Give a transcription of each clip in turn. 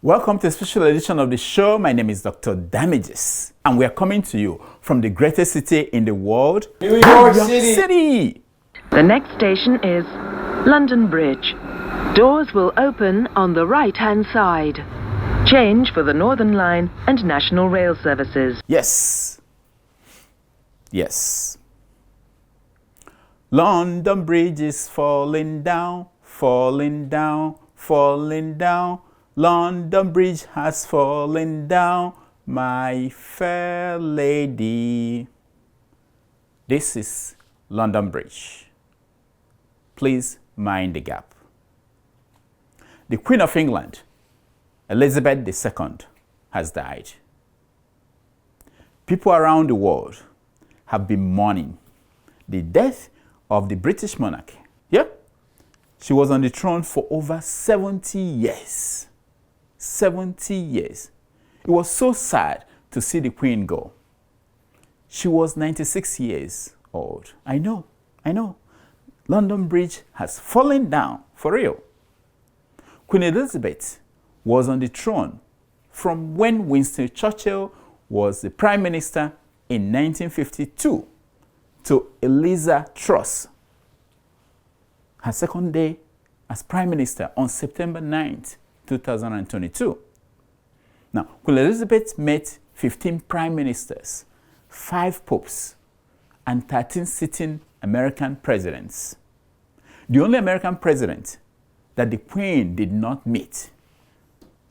Welcome to a special edition of the show. My name is Dr. Damages, and we are coming to you from the greatest city in the world, New York City. The next station is London Bridge. Doors will open on the right-hand side. Change for the Northern Line and National Rail services. Yes. London Bridge is falling down, falling down, falling down. London Bridge has fallen down, my fair lady. This is London Bridge. Please mind the gap. The Queen of England, Elizabeth II, has died. People around the world have been mourning the death of the British monarch. Yep, she was on the throne for over 70 years. 70 years. It was so sad to see the Queen go. She was 96 years old. I know. London Bridge has fallen down, for real. Queen Elizabeth was on the throne from when Winston Churchill was the Prime Minister in 1952 to Eliza Truss, her second day as Prime Minister on September 9th, 2022. Now, Queen Elizabeth met 15 Prime Ministers, 5 popes, and 13 sitting American presidents. The only American president that the Queen did not meet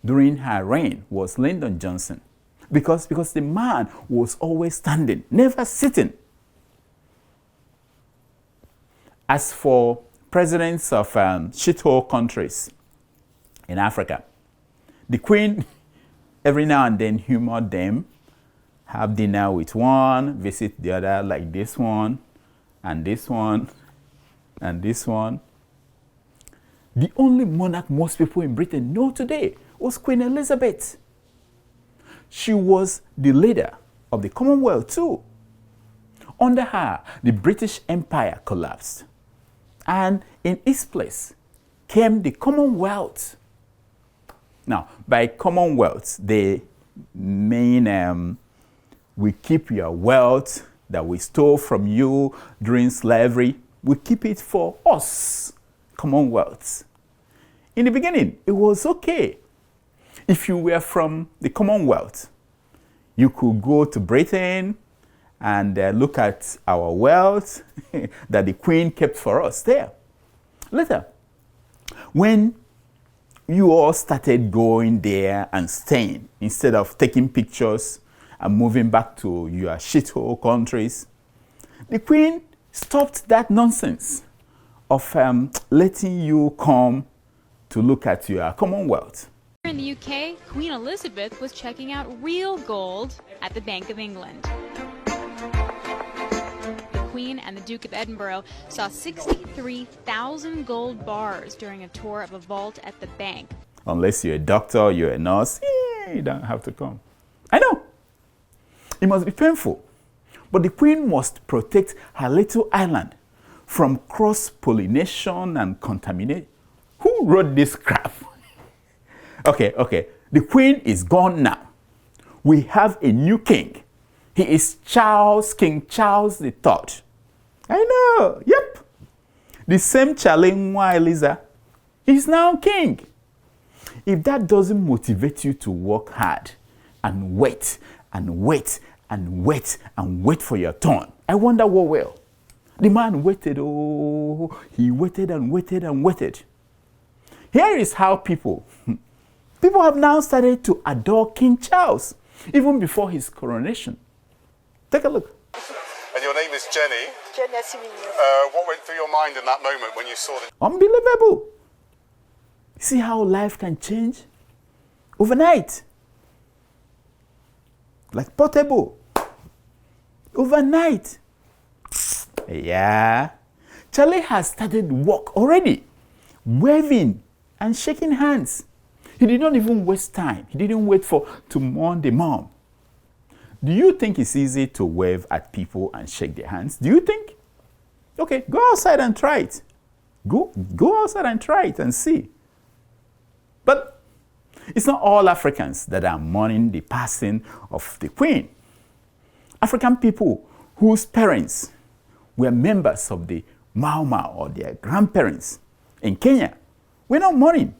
during her reign was Lyndon Johnson, because the man was always standing, never sitting. As for presidents of shithole countries in Africa, the Queen every now and then humored them, have dinner with one, visit the other, like this one, and this one, and this one. The only monarch most people in Britain know today was Queen Elizabeth. She was the leader of the Commonwealth too. Under her, the British Empire collapsed. And in its place came the Commonwealth. Now, by Commonwealth, they mean we keep your wealth that we stole from you during slavery. We keep it for us, Commonwealth. In the beginning, it was okay. If you were from the Commonwealth, you could go to Britain and look at our wealth that the Queen kept for us there. Later, when you all started going there and staying instead of taking pictures and moving back to your shithole countries, the Queen stopped that nonsense of letting you come to look at your Commonwealth. In the UK, Queen Elizabeth was checking out real gold at the Bank of England. The Queen and the Duke of Edinburgh saw 63,000 gold bars during a tour of a vault at the bank. Unless you're a doctor, you're a nurse, you don't have to come. I know. It must be painful. But the Queen must protect her little island from cross-pollination and contamination. Who wrote this crap? Okay. The Queen is gone now. We have a new king. He is King Charles III. I know, yep. The same Chalingwa Eliza is now king. If that doesn't motivate you to work hard and wait for your turn, I wonder what will. The man waited, he waited and waited. Here is how people have now started to adore King Charles, even before his coronation. Take a look. And your name is Jenny. What went through your mind in that moment when you saw the... Unbelievable. See how life can change overnight. Like portable. Overnight. Yeah. Charlie has started work already. Waving and shaking hands. He did not even waste time. He didn't wait to mourn the mom. Do you think it's easy to wave at people and shake their hands? Do you think? Okay, go outside and try it. Go outside and try it and see. But It's not all Africans that are mourning the passing of the Queen. African people whose parents were members of the Mau Mau or their grandparents in Kenya were not mourning.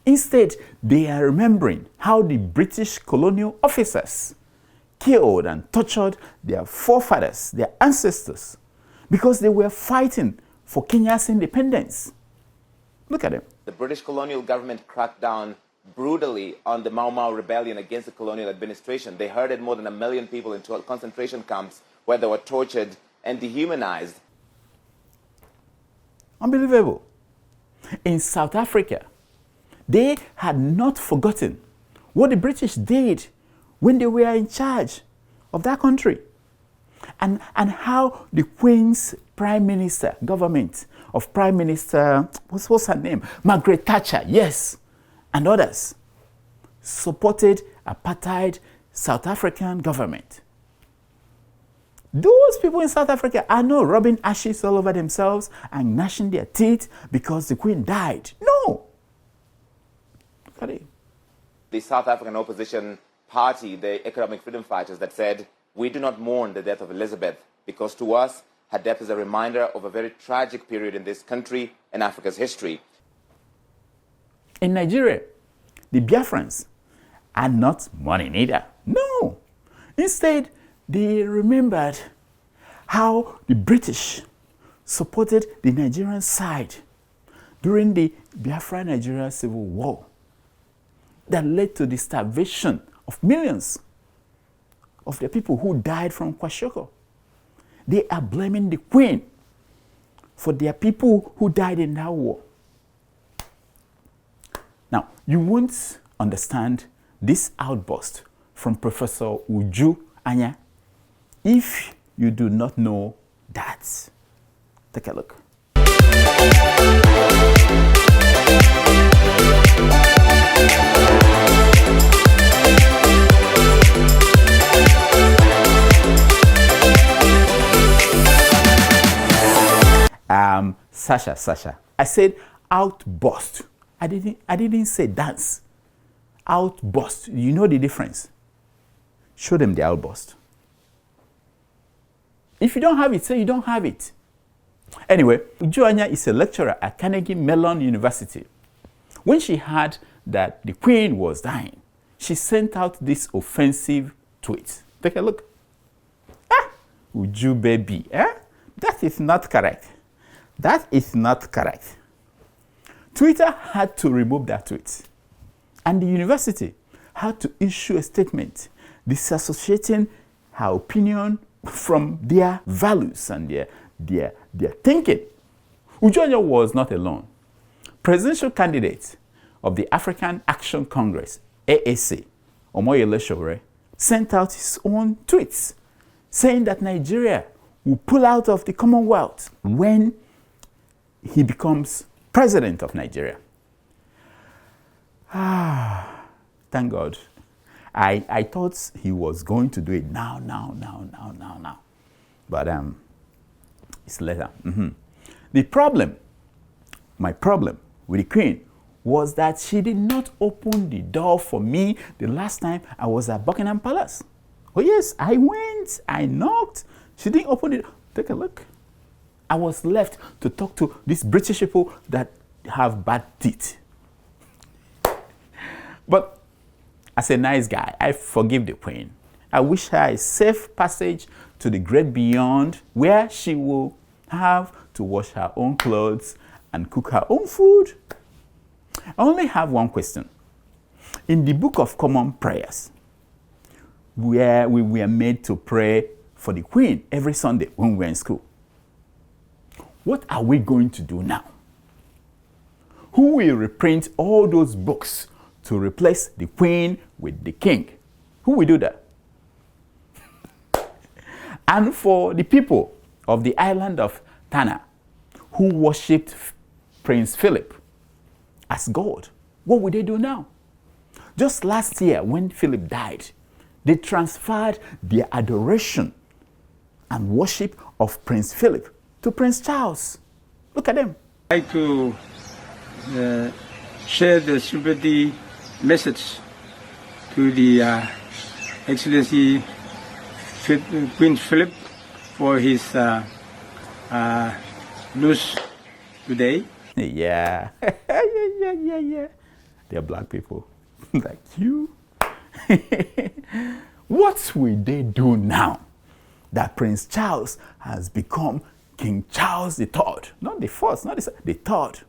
Instead, they are remembering how the British colonial officers killed and tortured their forefathers, their ancestors, because they were fighting for Kenya's independence. Look at them. The British colonial government cracked down brutally on the Mau Mau rebellion against the colonial administration. They herded more than 1 million people into concentration camps where they were tortured and dehumanized. Unbelievable. In South Africa, they had not forgotten what the British did when they were in charge of that country, and how the Queen's Prime Minister, government of Prime Minister, what's her name? Margaret Thatcher, yes, and others, supported apartheid South African government. Those people in South Africa are not rubbing ashes all over themselves and gnashing their teeth because the Queen died. No. Look at it. The South African opposition party, the economic freedom fighters, that said, we do not mourn the death of Elizabeth because to us, her death is a reminder of a very tragic period in this country and Africa's history. In Nigeria, the Biafrans are not mourning either. No. Instead, they remembered how the British supported the Nigerian side during the Biafra-Nigeria Civil War that led to the starvation of millions of the people who died from kwashiorkor. They are blaming the Queen for their people who died in that war. Now, you won't understand this outburst from Professor Uju Anya if you do not know that. Take a look. Sasha. I said outburst. I didn't say dance. Outburst. You know the difference. Show them the outburst. If you don't have it, say you don't have it. Anyway, Uju Anya is a lecturer at Carnegie Mellon University. When she heard that the Queen was dying, she sent out this offensive tweet. Take a look. Uju baby. That is not correct. That is not correct. Twitter had to remove that tweet. And the university had to issue a statement disassociating her opinion from their values and their thinking. Uju Anya was not alone. Presidential candidate of the African Action Congress, AAC, Omoyele Sowore, sent out his own tweets saying that Nigeria will pull out of the commonwealth when he becomes president of Nigeria. Thank God. I thought he was going to do it now. But it's later. My problem with the Queen was that she did not open the door for me the last time I was at Buckingham Palace. Oh yes, I went, I knocked. She didn't open it. Take a look. I was left to talk to these British people that have bad teeth. But as a nice guy, I forgive the Queen. I wish her a safe passage to the great beyond, where she will have to wash her own clothes and cook her own food. I only have one question. In the Book of Common Prayers, where we were made to pray for the Queen every Sunday when we were in school, what are we going to do now? Who will reprint all those books to replace the Queen with the King? Who will do that? And for the people of the island of Tana who worshipped Prince Philip as God, what will they do now? Just last year when Philip died, they transferred their adoration and worship of Prince Philip to Prince Charles. Look at them. I'd like to share the sympathy message to the Excellency Queen Philip for his news today. Yeah. Yeah. They're black people like you. What will they do now that Prince Charles has become King Charles III? Not the first, not the third.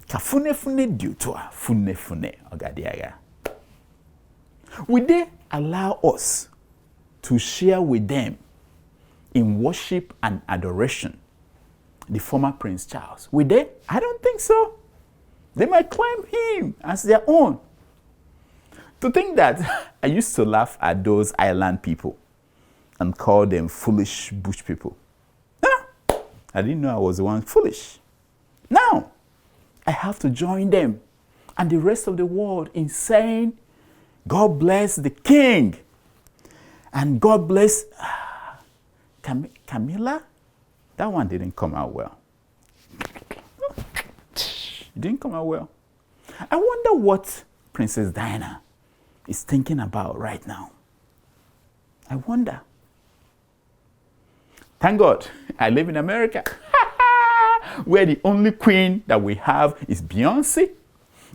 Kafune fune dutua, fune fune ogadiaga. Will they allow us to share with them in worship and adoration the former Prince Charles? Will they? I don't think so. They might claim him as their own. To think that I used to laugh at those island people and call them foolish bush people. I didn't know I was the one foolish. Now, I have to join them and the rest of the world in saying, God bless the king. And God bless Camilla. That one didn't come out well. It didn't come out well. I wonder what Princess Diana is thinking about right now. I wonder. Thank God I live in America, where the only queen that we have is Beyonce,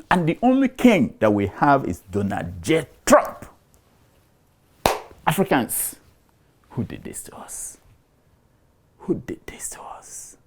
and the only king that we have is Donald J. Trump. Africans, who did this to us? Who did this to us?